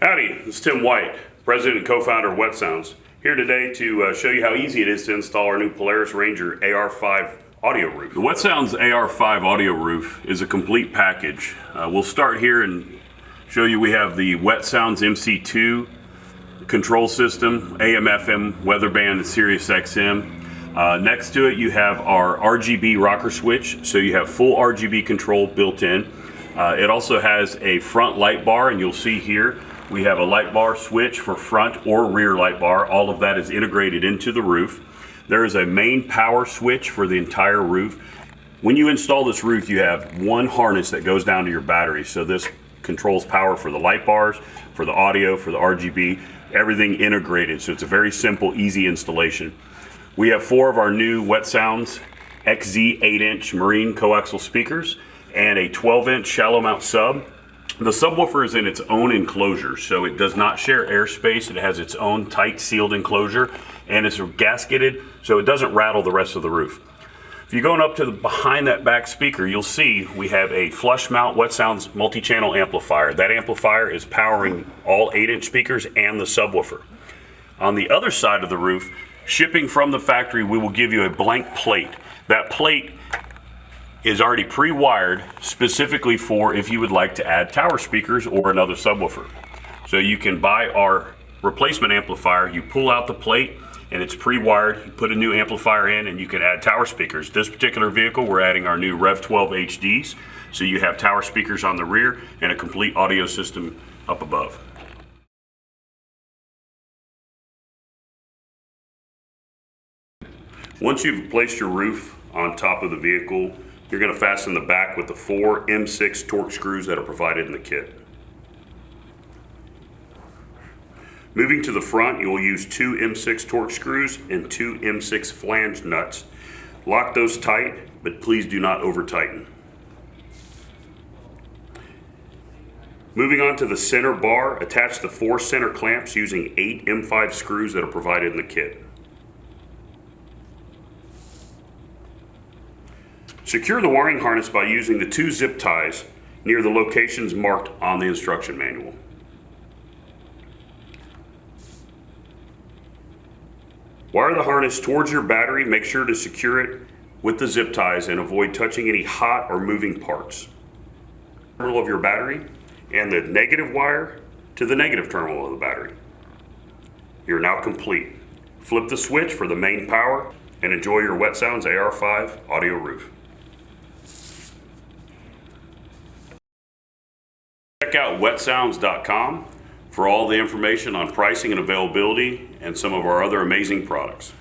Howdy, this is Tim White, President and co-founder of Wet Sounds, here today to show you how easy it is to install our new Polaris Ranger AR-5 audio roof. The Wet Sounds AR-5 audio roof is a complete package. We'll start here and show you we have the Wet Sounds MC2 control system, AM/FM, weather band, and Sirius XM. Next to it you have our RGB rocker switch, so you have full RGB control built in. It also has a front light bar, and you'll see here we have a light bar switch for front or rear light bar. All of that is integrated into the roof. There is a main power switch for the entire roof. When you install this roof, you have one harness that goes down to your battery. So this controls power for the light bars, for the audio, for the RGB, everything integrated. So it's a very simple, easy installation. We have 4 of our new Wet Sounds XZ 8-inch marine coaxial speakers and a 12-inch shallow mount sub. The subwoofer is in its own enclosure, so it does not share airspace. It has its own tight sealed enclosure, and it's gasketed so it doesn't rattle the rest of the roof. If you're going up to behind that back speaker, you'll see we have a flush mount Wet Sounds multi-channel amplifier. That amplifier is powering all 8-inch speakers and the subwoofer. On the other side of the roof, shipping from the factory, we will give you a blank plate. That plate is already pre-wired specifically for if you would like to add tower speakers or another subwoofer. So you can buy our replacement amplifier, you pull out the plate and it's pre-wired, you put a new amplifier in and you can add tower speakers. This particular vehicle, we're adding our new Rev 12 HDs, so you have tower speakers on the rear and a complete audio system up above. Once you've placed your roof on top of the vehicle, you're going to fasten the back with the 4 M6 torque screws that are provided in the kit. Moving to the front, you will use 2 M6 torque screws and 2 M6 flange nuts. Lock those tight, but please do not over tighten. Moving on to the center bar, attach the 4 center clamps using 8 M5 screws that are provided in the kit. Secure the wiring harness by using the 2 zip ties near the locations marked on the instruction manual. Wire the harness towards your battery. Make sure to secure it with the zip ties and avoid touching any hot or moving parts. Terminal of your battery and the negative wire to the negative terminal of the battery. You're now complete. Flip the switch for the main power and enjoy your Wet Sounds AR-5 audio roof. Check out wetsounds.com for all the information on pricing and availability and some of our other amazing products.